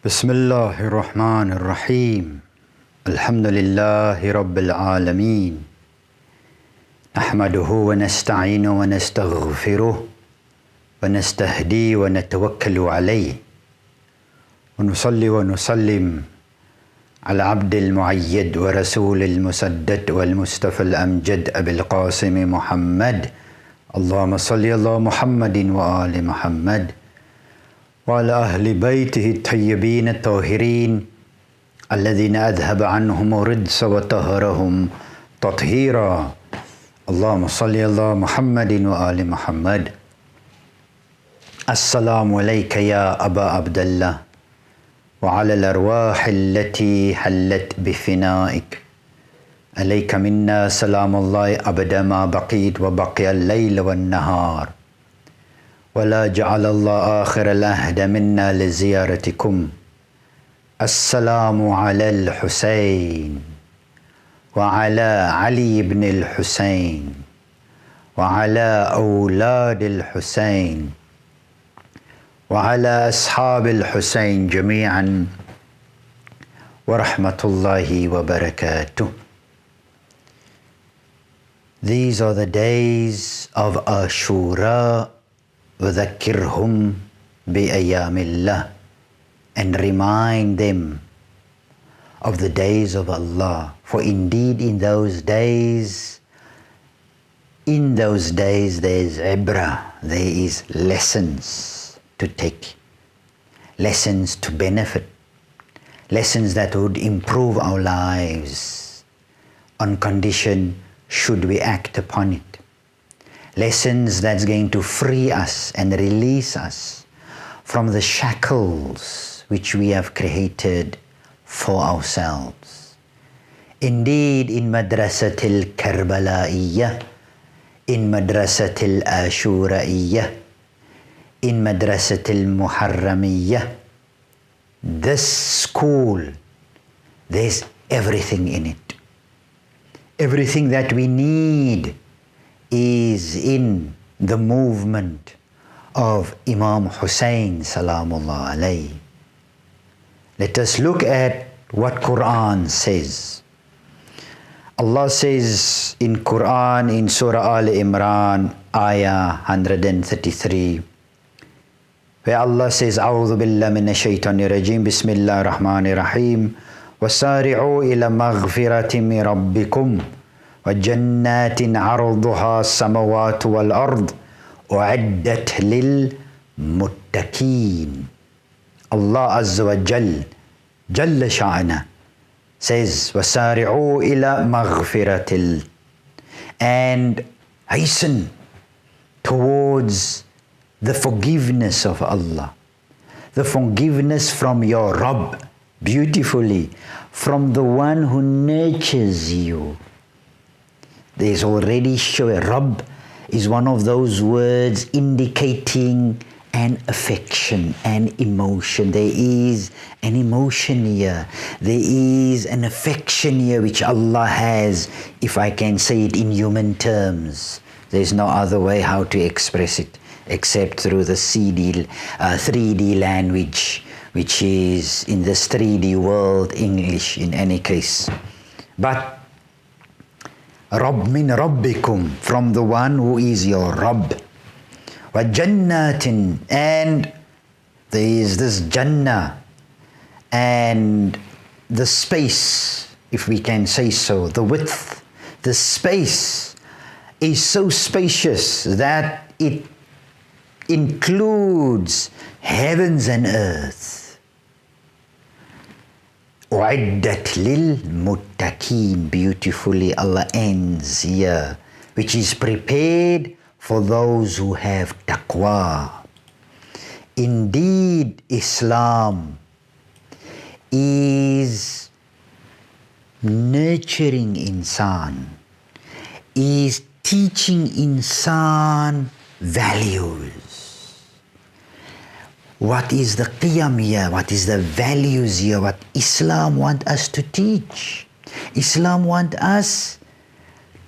بسم الله الرحمن الرحيم الحمد لله رب العالمين نحمده ونستعينه ونستغفره ونستهديه ونتوكل عليه ونصلي ونسلم على عبد المؤيد ورسول المسدد والمصطفى الأمجد أبي القاسم محمد اللهم صل على محمد وآل محمد وعلى أهل بيته الطيبين الطاهرين الذين أذهب عنهم الرجس وطهرهم تطهيرا اللهم صل على محمد وآل محمد السلام عليك يا أبا عبد الله وعلى الأرواح التي حلت بفنائك عليك منا سلام الله أبدا ما بقيت وبقي الليل والنهار ولا جعل الله آخر العهد منا لزيارتكم السلام على الحسين وعلى علي بن الحسين وعلى أولاد الحسين وعلى أصحاب الحسين جميعا ورحمة الله وبركاته. These are the days of Ashura. وَذَكِّرْهُمْ بِأَيَّامِ اللَّهِ, and remind them of the days of Allah. For indeed in those days there is ibrah, there is lessons to take, lessons to benefit, lessons that would improve our lives on condition should we act upon it. Lessons that's going to free us and release us from the shackles which we have created for ourselves. Indeed, in Madrasatil Karbala'iyyah, in Madrasatil Ashuraiyyah, in Madrasatil Muharramiyyah, this school, there's everything in it. Everything that we need is in the movement of Imam Hussein salamullah alayhi. Let us look at what Quran says. Allah says in Quran, in Surah Al Imran, ayah 133, where Allah says, A'udhu billah minash shaitanir rajim, Bismillahir Rahmanir Rahim, وَسَارِعُوا إِلَى مَغْفِرَةٍ مِّن رَبِّكُمْ وَجَنَّاتٍ عَرْضُهَا السَّمَوَاتُ وَالْأَرْضُ أُعِدَّتْ لِلْمُتَّقِينَ. Allah Azza wa Jalla Sha'ana says, وَسَارِعُوا إِلَى مَغْفِرَةٍ, and hasten towards the forgiveness of Allah, the forgiveness from your Rabb, beautifully, from the one who nurtures you. There's already shown, Rabb is one of those words indicating an affection, an emotion. There is an emotion here. There is an affection here which Allah has, if I can say it in human terms. There's no other way how to express it except through the 3D language, which is in this 3D world, English in any case. But Rabb min Rabbikum, from the one who is your Rabb. Wa jannatin, and there is this Jannah, and the space, if we can say so, the width, the space is so spacious that it includes heavens and earth. U'iddat lil muttaqin, beautifully Allah ends here, which is prepared for those who have taqwa. Indeed, Islam is nurturing insan, is teaching insan values. What is the qiyam here? What is the values here? What Islam wants us to teach? Islam wants us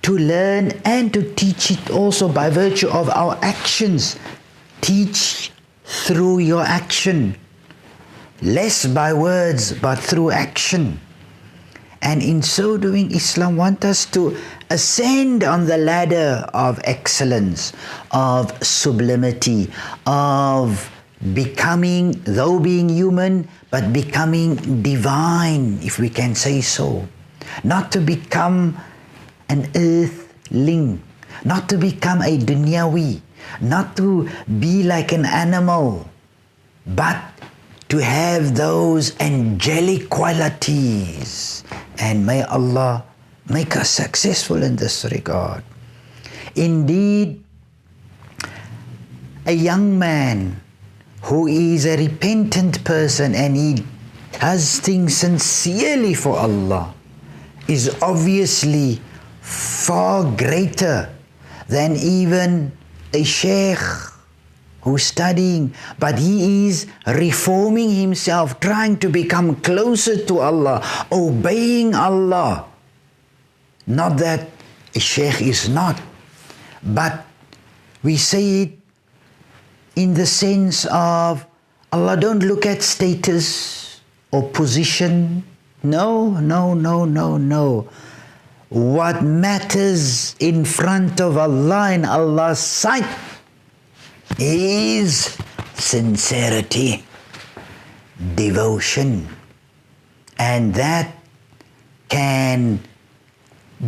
to learn and to teach it also by virtue of our actions. Teach through your action. less by words but through action. And in so doing, Islam wants us to ascend on the ladder of excellence, of sublimity, of becoming, though being human, but becoming divine, if we can say so. Not to become an earthling, not to become a dunyawi, not to be like an animal, but to have those angelic qualities. And may Allah make us successful in this regard. Indeed, a young man who is a repentant person and he does things sincerely for Allah is obviously far greater than even a sheikh who's studying, but he is reforming himself, trying to become closer to Allah, obeying Allah. Not that a sheikh is not, but we say it in the sense of Allah don't look at status or position. No. What matters in front of Allah, in Allah's sight, is sincerity, devotion. And that can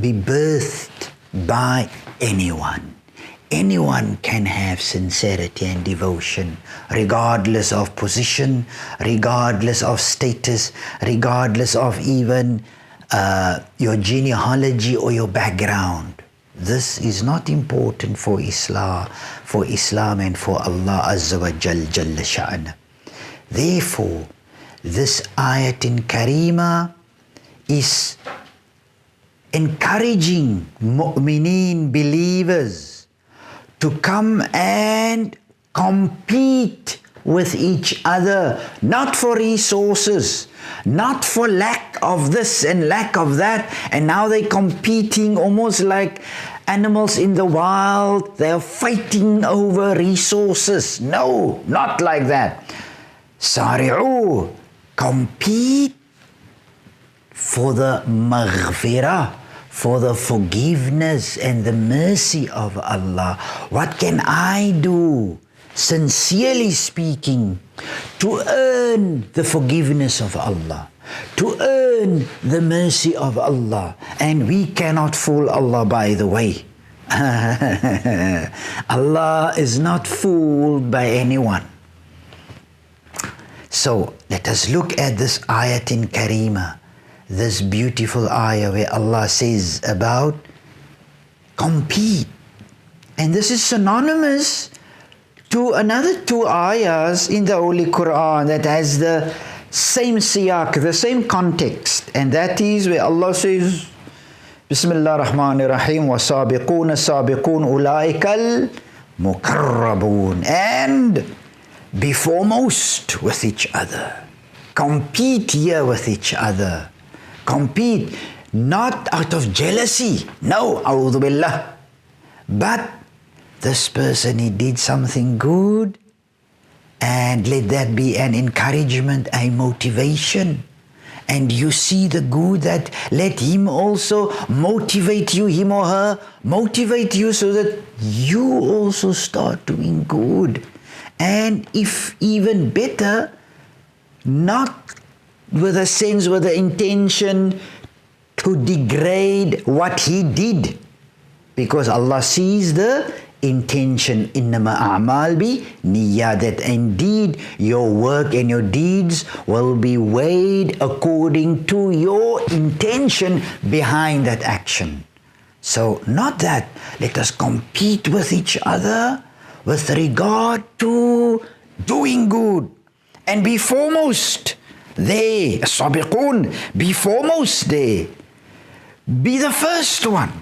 be birthed by anyone. Anyone can have sincerity and devotion, regardless of position, regardless of status, regardless of even your genealogy or your background. This is not important for Islam and for Allah Azza wa Jalla Sha'na. Therefore, this ayatin karima is encouraging mu'mineen, believers, to come and compete with each other, not for resources, not for lack of this and lack of that, and now they're competing almost like animals in the wild. They're fighting over resources. No, not like that. Sari'u, compete for the maghfirah, for the forgiveness and the mercy of Allah. What can I do, sincerely speaking, to earn the forgiveness of Allah, to earn the mercy of Allah? And we cannot fool Allah, by the way. Allah is not fooled by anyone. So let us look at this ayatin karima, this beautiful ayah where Allah says about compete. And this is synonymous to another two ayahs in the Holy Quran that has the same siyak, the same context. And that is where Allah says, Bismillah ar-Rahman ar-Rahim, وَسَابِقُونَ السَّابِقُونَ أُولَٰئِكَ الْمُقَرَّبُونَ. And be foremost with each other. Compete here with each other. Compete not out of jealousy. No, a'udhu billah. But this person, he did something good, and let that be an encouragement, a motivation. And you see the good, that let him also motivate you, him or her, motivate you so that you also start doing good. And if even better, not with a sense, with the intention to degrade what he did, because Allah sees the intention. إِنَّمَا أَعْمَالْ بِنِيَّاتٍ, that indeed your work and your deeds will be weighed according to your intention behind that action. So not that let us compete with each other with regard to doing good and be foremost there. Sabiqun, be foremost there. Be the first one.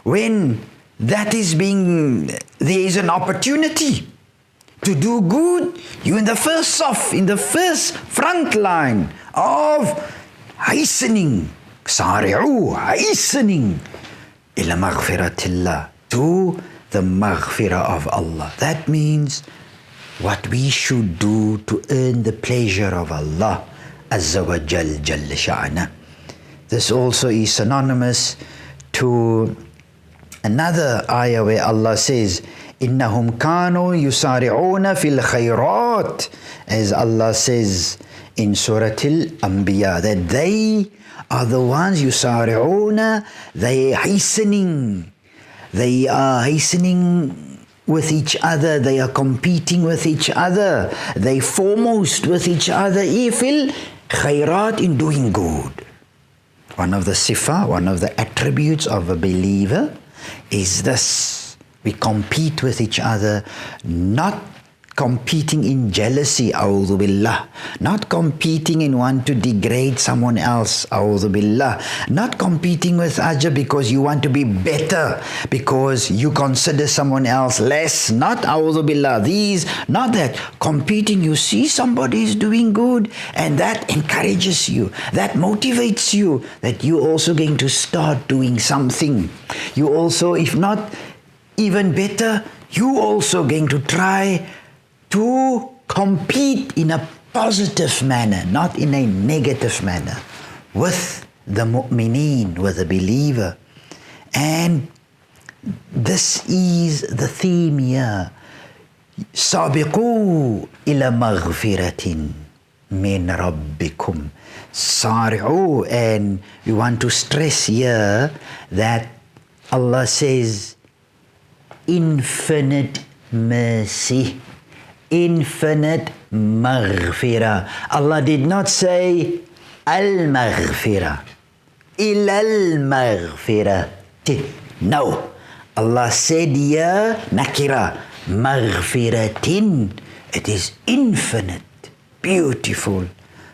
When that is being, there is an opportunity to do good, you in the first saf, in the first front line of hastening, sari'u, hastening ila maghfiratillah, to the maghfirah of Allah. That means what we should do to earn the pleasure of Allah Azza wa Jal Jalla Sha'na. This also is synonymous to another ayah where Allah says, إِنَّهُمْ كَانُوا يُسَارِعُونَ فِي الْخَيْرَاتِ, as Allah says in Surah Al-Anbiya, that they are the ones يُسَارِعُونَ, they are hastening with each other, they are competing with each other, they foremost with each other, ifil khairat, in doing good. One of the sifa, one of the attributes of a believer is this: we compete with each other, not competing in jealousy, a'udhu billah, not competing in want to degrade someone else, a'udhu billah, not competing with ajab because you want to be better, because you consider someone else less, not a'udhu billah, not that. Competing, you see somebody is doing good and that encourages you, that motivates you, that you also going to start doing something. You also, if not even better, you also going to try to compete in a positive manner, not in a negative manner, with the mu'mineen, with the believer. And this is the theme here. سابقوا إلى مغفرة من ربكم. سارعوا, and we want to stress here that Allah says infinite mercy, infinite maghfirah. Allah did not say al-maghfirah, ilal-maghfirah. No. Allah said here, nakira, maghfiratin. It is infinite. Beautiful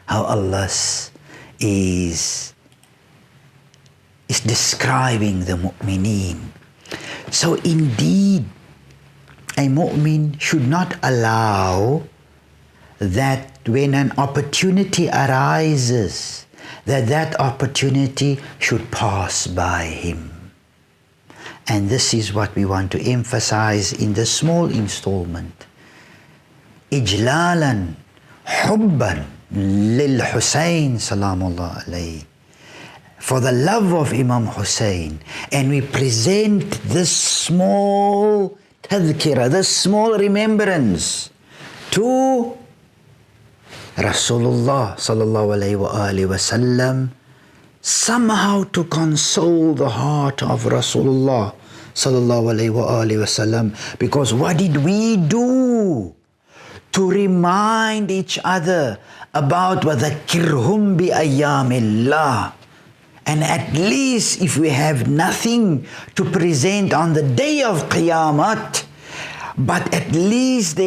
how Allah is describing the mu'mineen. So indeed, a mu'min should not allow that when an opportunity arises, that opportunity should pass by him. And this is what we want to emphasize in the small installment. إجلالا حبا للحسين سلام الله عليه, for the love of Imam Hussein, and we present this small tadhkira, this small remembrance to Rasulullah sallallahu alayhi wa sallam, somehow to console the heart of Rasulullah sallallahu alayhi wa sallam. Because what did we do to remind each other about وَذَكِّرْهُمْ بِأَيَّامِ اللَّهِ? And at least if we have nothing to present on the day of Qiyamah, but at least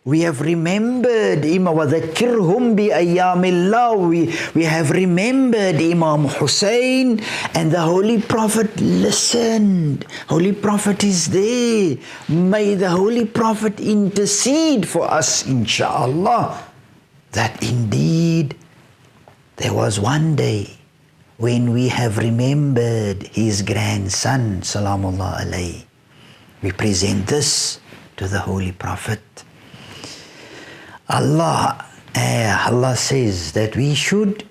we have remembered وَذَكِّرْهُمْ بِأَيَّامِ اللَّهِ. We have remembered Imam Hussein, and the Holy Prophet listened. Holy Prophet is there. May the Holy Prophet intercede for us, insha'Allah, that indeed there was one day when we have remembered his grandson, Salamullah alayhi. We present this to the Holy Prophet. Allah says that we should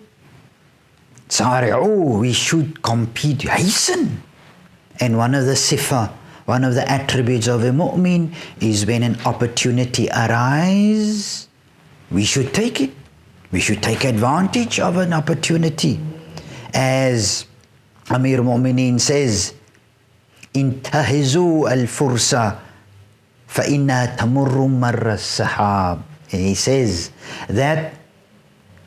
we should compete, hasten. And one of the sifa, one of the attributes of a mu'min is when an opportunity arises, we should take it. We should take advantage of an opportunity. As Amir Mu'mineen says, انتهزوا الفرصة فإنها تمر مر السحاب. And he says that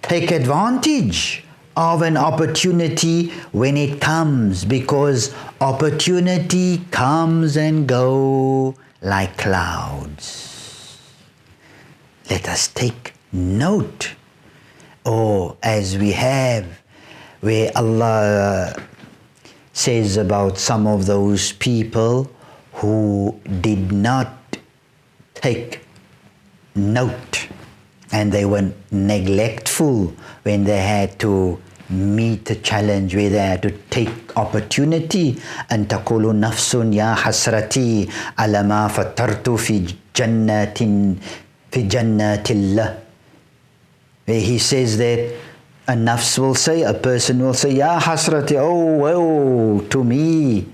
take advantage of an opportunity when it comes, because opportunity comes and go like clouds. Let us take note, or as we have, where Allah says about some of those people who did not take note and they were neglectful when they had to meet a challenge, where they had to take opportunity. أن تقول نفس يا حسرتي على ما فطرت في جنات في جنات الله, where he says that a nafs will say, a person will say, Ya hasrati, oh woe to me,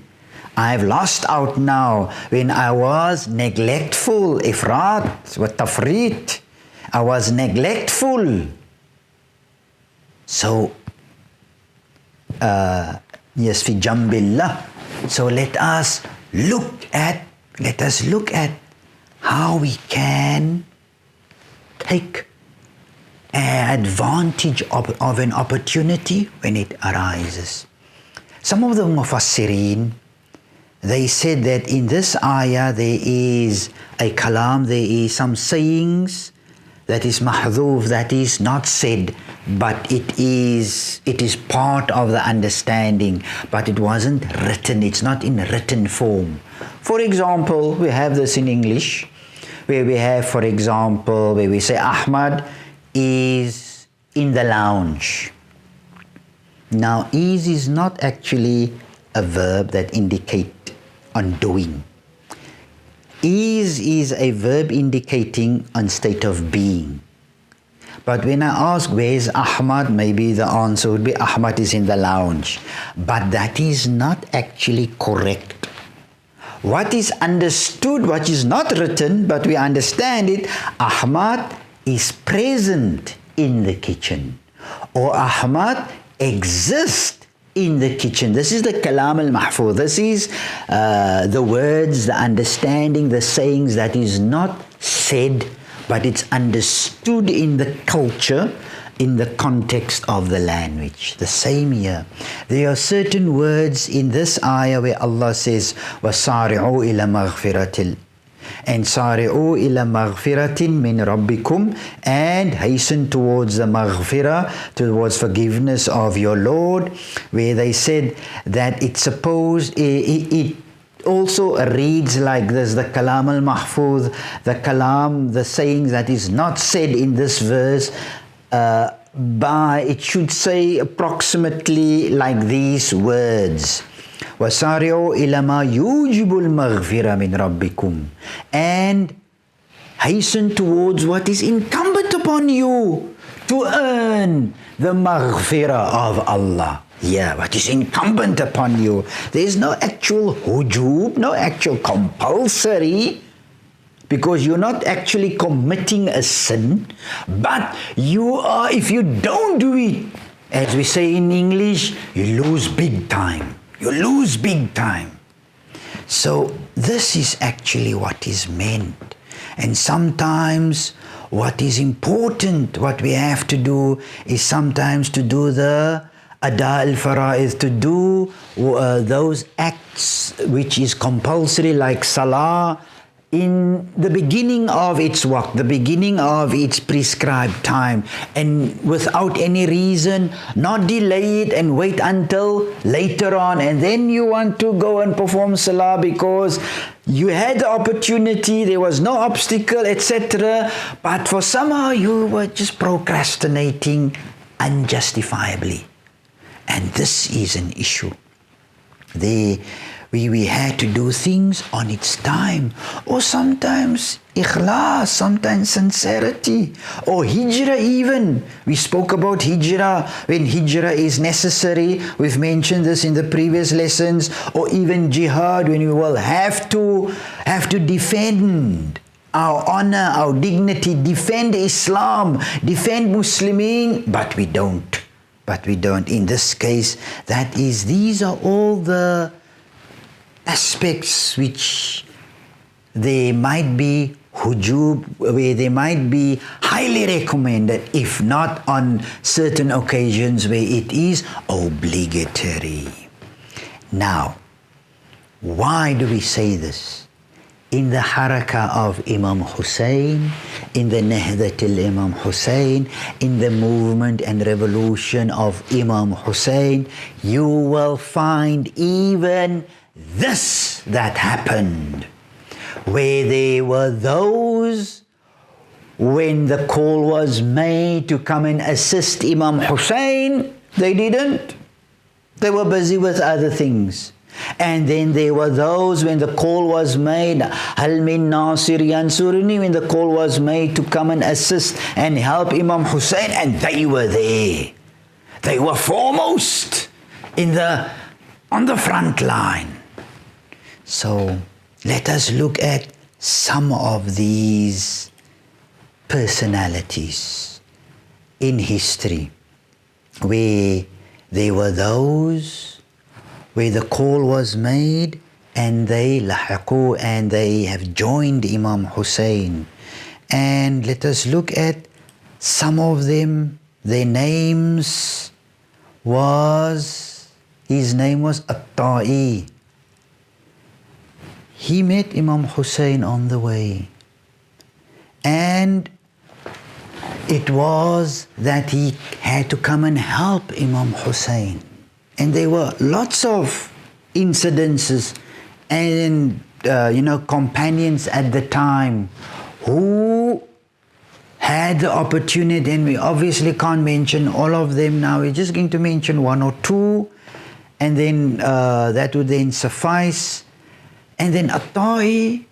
I've lost out now when I was neglectful, ifrat wa tafrit, I was neglectful. So, yes, fi jambillah. So let us look at how we can take advantage of an opportunity when it arises. Some of the mufassirin, they said that in this ayah there is a kalam, there is some sayings that is mahdhuf, that is not said, but it is part of the understanding, but it wasn't written, it's not in written form. For example, we have this in English, where we have, for example, where we say Ahmad is in the lounge. Now, is not actually a verb that indicates on doing. Is a verb indicating on state of being. But when I ask where's Ahmad, maybe the answer would be Ahmad is in the lounge. But that is not actually correct. What is understood, what is not written, but we understand it, Ahmad is present in the kitchen, or Ahmad exists in the kitchen. This is the kalam al-mahfuz. This is the words, the understanding, the sayings that is not said, but it's understood in the culture, in the context of the language. The same here. There are certain words in this ayah where Allah says, وَسَارِعُوا إِلَى مَغْفِرَةٍ, and sari'u ila maghfiratin min rabbikum, and hasten towards the maghfirah, towards forgiveness of your Lord, where they said that it's supposed, it also reads like this, the kalam al-mahfuz, the kalam, the sayings that is not said in this verse, it should say approximately like these words. وَسَارِعُوا إِلَى مَا يُوجِبُ الْمَغْفِرَةَ مِنْ رَبِّكُمْ, and hasten towards what is incumbent upon you to earn the maghfirah of Allah. Yeah, what is incumbent upon you. There is no actual hujub, no actual compulsory, because you're not actually committing a sin, but you are, if you don't do it, as we say in English, you lose big time. You lose big time. So this is actually what is meant. And sometimes what is important, what we have to do, is sometimes to do the ada al-fara'id, to do those acts which is compulsory, like salah, in the beginning of its waqt, the beginning of its prescribed time, and without any reason, not delay it and wait until later on, and then you want to go and perform salah because you had the opportunity, there was no obstacle, etc. But for somehow you were just procrastinating unjustifiably. And this is an issue. We had to do things on its time, or sometimes ikhlas, sometimes sincerity, or hijrah even. We spoke about hijrah, when hijrah is necessary. We've mentioned this in the previous lessons. Or even jihad, when we will have to defend our honor, our dignity, defend Islam, defend Muslimin, but we don't. In this case, these are all the aspects which they might be hujub, where they might be highly recommended, if not on certain occasions where it is obligatory. Now, why do we say this? In the harakah of Imam Hussein, in the Nahdatul Imam Hussein, in the movement and revolution of Imam Hussein, you will find even this that happened, where there were those, when the call was made to come and assist Imam Hussein, they didn't. They were busy with other things. And then there were those when the call was made, هَلْ مِن نَاصِرٍ يَنْصُرُنِي, when the call was made to come and assist and help Imam Hussein, and they were there. They were foremost on the front line. So let us look at some of these personalities in history where there were those where the call was made and they lahiqu, and they have joined Imam Hussein. And let us look at some of them. Their names his name was 𝗦𝗨𝗣𝗣𝗢𝗍. He met Imam Hussein on the way, and it was that he had to come and help Imam Hussein. And there were lots of incidences and companions at the time who had the opportunity, and we obviously can't mention all of them now. We're just going to mention one or two, and then that would then suffice. And then 𝗦𝗨𝗣𝗣𝗢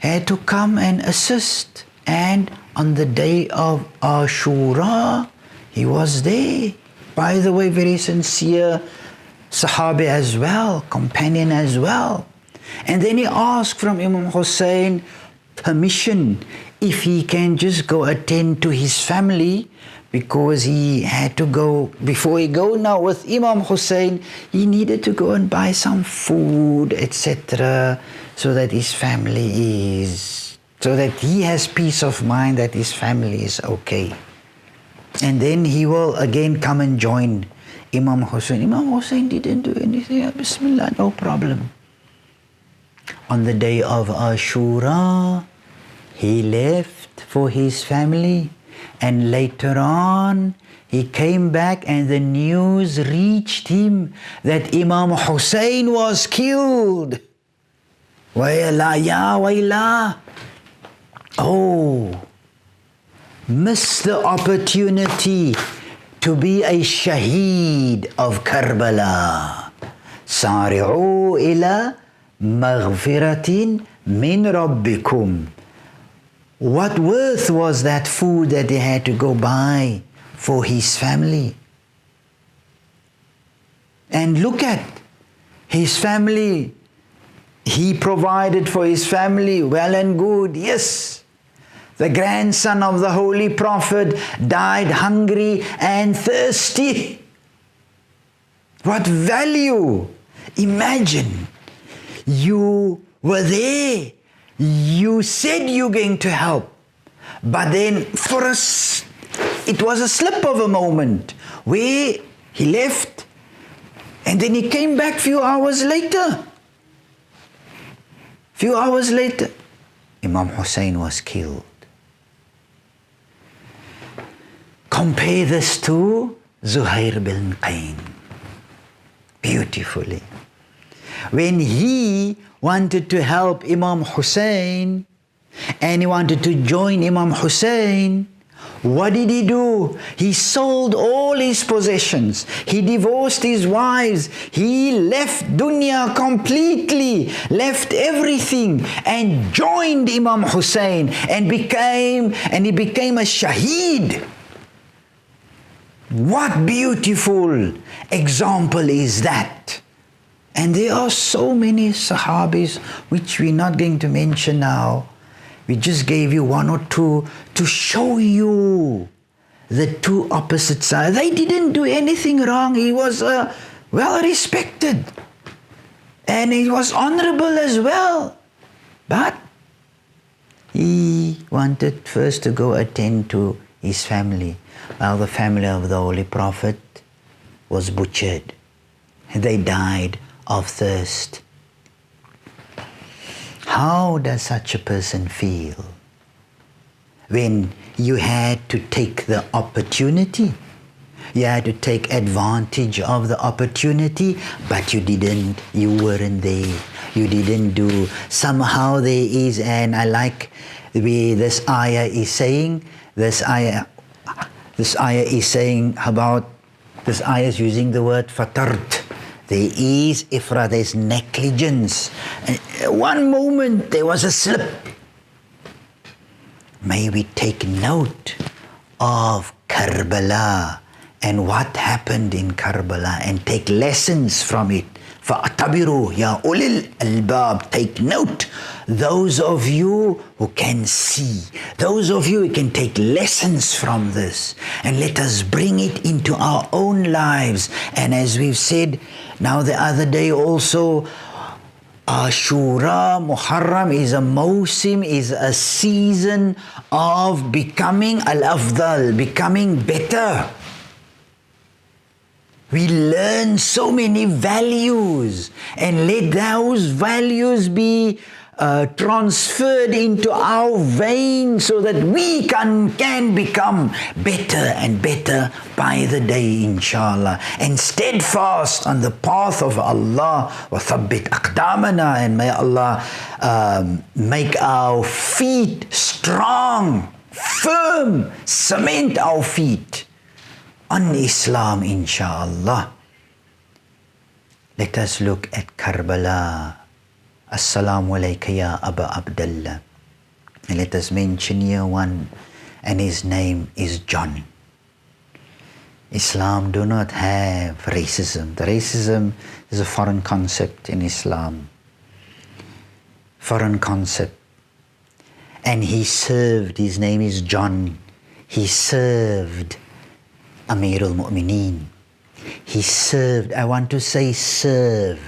had to come and assist. And on the day of Ashura, he was there. By the way, very sincere Sahabi as well, companion as well. And then he asked from Imam Hussein permission if he can just go attend to his family, because he had to go, before he go now with Imam Hussein, he needed to go and buy some food, etc., so that his family so that he has peace of mind that his family is okay. And then he will again come and join Imam Hussein. Imam Hussein didn't do anything. Bismillah, no problem. On the day of Ashura, he left for his family, and later on he came back and the news reached him that Imam Hussein was killed. 𝗦𝗨𝗣𝗣𝗢𝗥𝗧, ya 𝗦𝗨. Oh, missed the opportunity to be a shaheed of Karbala. سارعوا إلى مغفرة من ربكم. What worth was that food that he had to go buy for his family? And look at his family. He provided for his family, well and good, yes. The grandson of the Holy Prophet died hungry and thirsty. What value! Imagine, you were there. You said you're going to help, but then for us, it was a slip of a moment where he left, and then he came back few hours later. Few hours later, Imam Hussein was killed. Compare this to Zuhair bin Qayn. Beautifully. When he wanted to help Imam Hussein and he wanted to join Imam Hussein, what did he do? He sold all his possessions. He divorced his wives. He left dunya completely, left everything, and joined Imam Hussein and he became a shaheed. What beautiful example is that? And there are so many Sahabis which we're not going to mention now. We just gave you one or two to show you the two opposite sides. They didn't do anything wrong. He was well respected and he was honorable as well. But he wanted first to go attend to his family, while the family of the Holy Prophet was butchered. They died of thirst. How does such a person feel when you had to take the opportunity? You had to take advantage of the opportunity, but you weren't there. You didn't do. Somehow there is, and I like the way this ayah is saying, this ayah is saying about, this ayah is using the word fatart. There is ifrat, there's negligence. One moment there was a slip. May we take note of Karbala and what happened in Karbala and take lessons from it. فَأَعْتَبِرُوا يَا أُولِي الْأَلْبَابِ. Take note, those of you who can see, those of you who can take lessons from this, and let us bring it into our own lives. And as we've said now the other day also, Ashura, Muharram is a mawsim, is a season of becoming al-afdal, becoming better. We learn so many values, and let those values be transferred into our veins so that we can become better and better by the day, inshallah, and steadfast on the path of Allah. 𝗧𝗦𝗥𝗡𝗦𝗦. And may Allah make our feet strong, firm, cement our feet on Islam, inshaAllah. Let us look at Karbala. 𝗧𝗨𝗥𝗡𝗦𝗦𝗕𝗓 ya Aba Abdullah. And let us mention here one, and his name is John. Islam do not have racism. The racism is a foreign concept in Islam. Foreign concept. And he served, his name is John. He served Amir al-Mu'mineen. He served, I want to say served.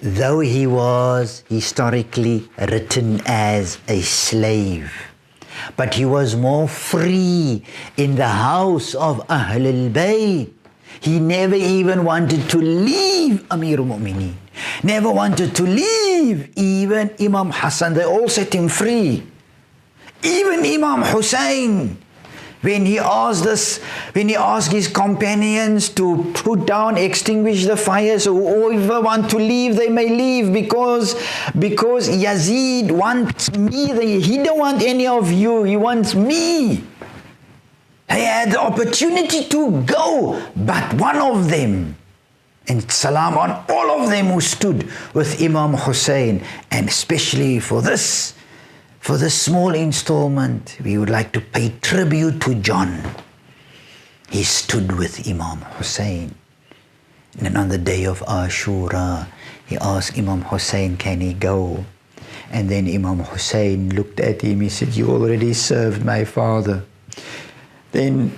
Though he was historically written as a slave, but he was more free in the house of Ahlul Bayt. He never even wanted to leave Amir al-Mu'mineen. Never wanted to leave even Imam Hassan. They all set him free. Even Imam Hussein, when he asked his companions to put down, extinguish the fire, so whoever want to leave, they may leave, because Yazid wants me. He don't want any of you. He wants me. They had the opportunity to go, but one of them, and salam on all of them who stood with Imam Hussein, and especially for this small installment, we would like to pay tribute to John. He stood with Imam Hussein. And then on the day of Ashura, he asked Imam Hussein, can he go? And then Imam Hussein looked at him, he said, you already served my father. Then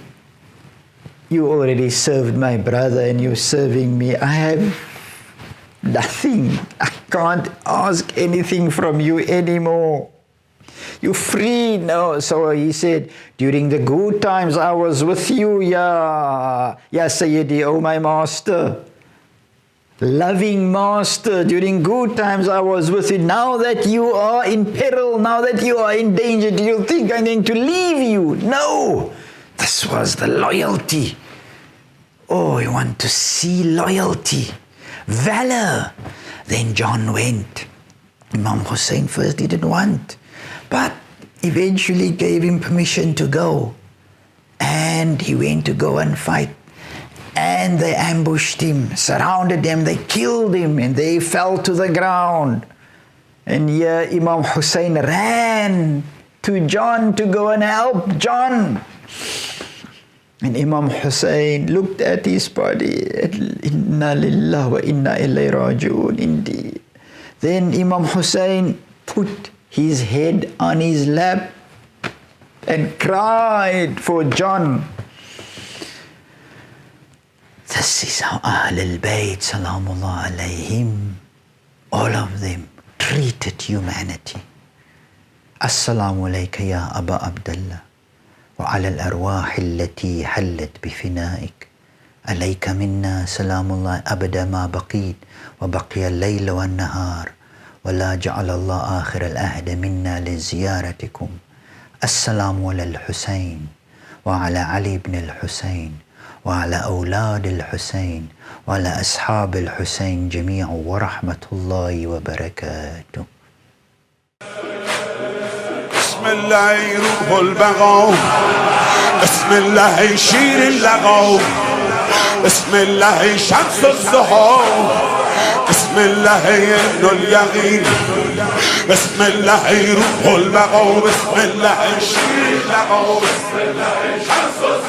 you already served my brother and you're serving me. I have nothing. I can't ask anything from you anymore. You're free now. So he said, during the good times I was with you, Ya Sayyidi, oh my master. Loving master, during good times I was with you. Now that you are in peril, now that you are in danger, do you think I'm going to leave you? No. This was the loyalty. Oh, you want to see loyalty, valor. Then John went. Imam Hussein first didn't want, but eventually gave him permission to go. And he went to go and fight. And they ambushed him, surrounded him, they killed him, and they fell to the ground. And here Imam Hussein ran to John to go and help John. And Imam Hussein looked at his body, Inna lillahi wa inna ilayhi raji'un, indeed. Then Imam Hussein put his head on his lap and cried for John. This is how Ahlul Bayt, salamullah alayhim, all of them treated humanity. 𝗧𝗨𝗥𝗡𝗦𝗦𝗕𝗓 ya Aba Abdullah. وعلى الأرواح التي حلت بفنائك عليك منا سلام الله أبدا ما بقيت وبقي الليل والنهار ولا جعل الله آخر العهد منا لزيارتكم. السلام على الحسين وعلى علي بن الحسين وعلى أولاد الحسين وعلى أصحاب الحسين جميعا ورحمة الله وبركاته. بسم الله يروح البغاو، بسم الله يشير اللغو، بسم الله شمس الضحى بسم الله ابن اليقين بسم الله روح البقاء بسم الله شیر لقا بسم الله شمس الضحى